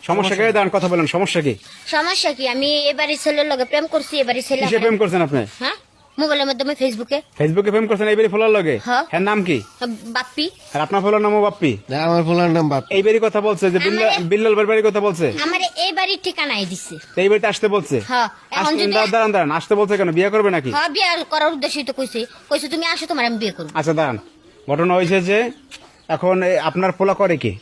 সমস্যা কি? দাঁড়ান, কথা বলেন, সমস্যা কি? সমস্যা কি? আমি এবারে ছেলের লগে প্রেম করছি। এবারে ছেলে কিসে প্রেম করছেন আপনি? হ্যাঁ, মোবাইলের মাধ্যমে ফেসবুকে প্রেম করছেন এইবারই ফোলার লগে? হ্যাঁ। হ্যাঁ, নাম কি? বাপ্পি। আর আপনার ফোলার নামও বাপ্পি? আমার ফোলার নাম বাপ। এইবারই কথা বলছে যে বিল্লাল বাড়ির কথা বলছে? আমার এই বাড়ির ঠিকানাই দিছে। তো এই বাড়িতে আসতে বলছে? হ্যাঁ, এখন যদি দাঁড়ান, আসতে বলছে কেন? বিয়ে করবে নাকি? হ্যাঁ, বিয়ে করার উদ্দেশ্যই তো কইছে তুমি আসো, তোমার আমি বিয়ে করবো। আচ্ছা দাঁড়ান, ঘটনা হয়েছে যে এখন আপনার পোলা করে কি?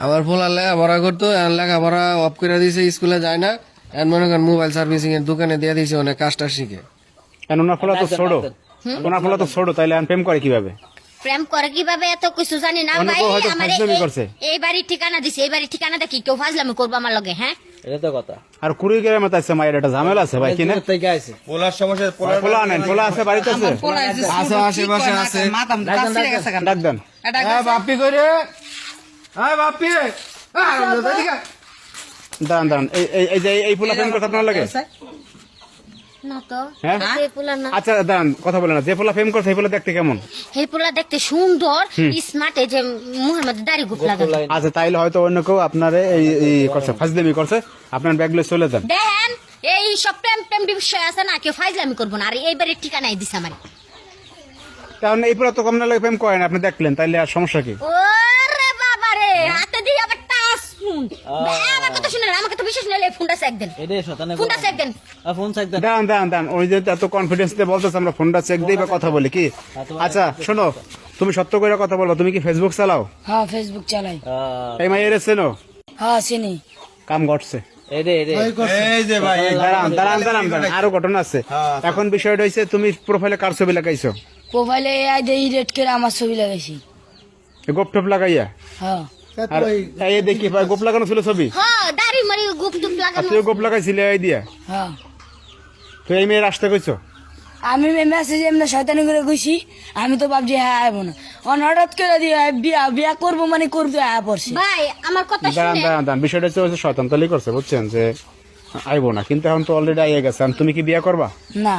আমার ফোলা লেখাপড়া করতো, এখন লেখাপড়া অফ করে দিয়েছে, স্কুলে যায় না। এখন মনে করেন মোবাইল সার্ভিসিং এর দোকানে দিয়ে দিয়েছে, অনেক কাজটা শিখে। কেন ওনার পোলা তো ছোট, তাইলে এখন প্রেম করে কিভাবে? প্রেম করে কিভাবে এত কিছু জানি না অনেকে ভাই। হয়তো আমার ফাজলামি করছে। এই বাড়ির ঠিকানা দিছে, এই বাড়ির ঠিকানা দেখি কেউ ফাজলামি করবো আমার লগে? হ্যাঁ, এটা তো কথা। আর কুড়িগ্রামে আছে মায়ের একটা ঝামেলা আছে ভাই, কিনা? থেকে আইছে পোলার সমস্যা, পোলা আনেন, পোলা আছে বাড়িতে আছে? আছে, আশেপাশে আছে। ডাক দেন। বাপ্পি করে, বাপ্পি, দাঁড়ান, এই পোলা প্রেম করতে আপনার লাগে? না তো। হ্যাঁ? এই পোলা না। আচ্ছা দাঁড়ান, কথা বলেন না। যে পোলা প্রেম করছে এই পোলা দেখতে কেমন? এই পোলা দেখতে সুন্দর, স্মার্ট, এই যে মুখের মধ্যে দাড়ি গুপ লাগানো। আচ্ছা, তাইলে হয়তো অন্য কেউ আপনারে এই করছে, ফাজলামি করছে। আপনার ব্যাগলে চলে যান। দেখেন, এই সব প্রেম প্রেম বিষয় আছে না, কেউ ফাজলামি করবো না। আর এই বাড়ির ঠিকানাই দিছে আমার। কারণ এই পোলা তো কম না লাগে প্রেম করেন, আপনি দেখলেন, তাইলে আর সমস্যা কি? ওরে বাবা রে, হাতে দিয়ে আবার টাচ ফোন। আমার কথা শুনেন, আমাকে তো বিশেষ নইলে ফোনটা চেক দেন। এটা শতানে ফোনটা চেক দেন। ফোন সাইড দেন। দাঁড়ান, ওই যে এত কনফিডেন্স দিয়ে বলতেছে আমরা ফোনটা চেক দিই বা কথা বলি কি? আচ্ছা শোনো, তুমি সত্য করে কথা বলো, তুমি কি ফেসবুক চালাও? হ্যাঁ, ফেসবুক চালাই। এই মাইয়ের চেনো? হ্যাঁ, চিনি। কাম ঘটছে। এডে এই যে ভাই, দাঁড়ান, আরো ঘটনা আছে। এখন বিষয়টা হয়েছে, তুমি প্রোফাইলে কার ছবি লাগাইছো? প্রোফাইলে আই দেই রেড করে আমার ছবি লাগাইছি। গোপ লাগাইয়া? হ্যাঁ, আর এই দেখি ভাই, গোপ লাগানো ছিল ছবি? হ্যাঁ, দাড়ি মারি গুপ টুপ আর লাগানো। তুই গোপ লাগাইছিলে এই দিয়া? হ্যাঁ। তো এই মেয়ের আসতে কইছো? আমি মেসেজ এমনি শয়তানি করে কইছি, আমি তো ভাবছি হ্যাঁ আইবো না। হঠাৎ করে দিয়ে বিয়া করবো মানে করতে আয়া পড়ছি। ভাই, আমার কথা শুনে দাঁড়ান, বিষয়টা হচ্ছে শয়তান তালি করছে, বুঝছেন, যে আইবো না, কিন্তু এখন তো অলরেডি আইয়ে গেছে। আর তুমি কি বিয়ে করবা? না।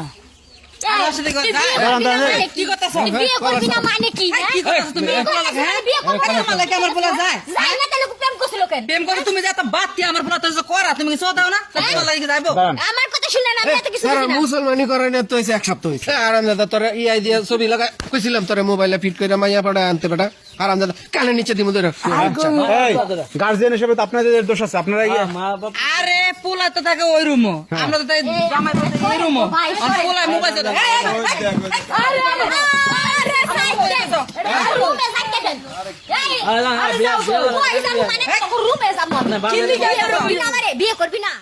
দাঁড়ান, কি কথা বিয়ে করবি না মানে কি? বিয়ে করবি না মানে আমার পোলা যায় না, তাহলে প্রেম করছিল কেন? প্রেম করে তুমি যে এত বাদ দিয়ে আমার পোলা তো করা, তুমি কিছু দাও না, তোমার লাগি যাইবো। দাঁড়ান। আমার কথা শুনে না, আমি এত কিছু বুঝি না। মুসলমানি করে না তো হয়েছে এক সপ্তাহ হয়েছে। আরাম দাদা তোরা ইআই দিয়ে ছবি লাগা কইছিলাম, তোরা মোবাইলে ফিট করে মাইয়া পাড়া আনতে পারা। আরাম দাদা কানে নিচে দিমু ধরে। গার্জিয়ান হিসেবে তো আপনাদের দোষ আছে, আপনারা মা বাপ আরে পোলা তো থাকে ওই রুমও, আমরা তো তাই জামাই বাড়িতে ওই রুমও। আর পোলা মোবাইল দাও। আরে সাইকেল রুমে সাইকেল এই আরে যাও, কই যাবো মানে রুমে যাবো। বিয়ে করবি না?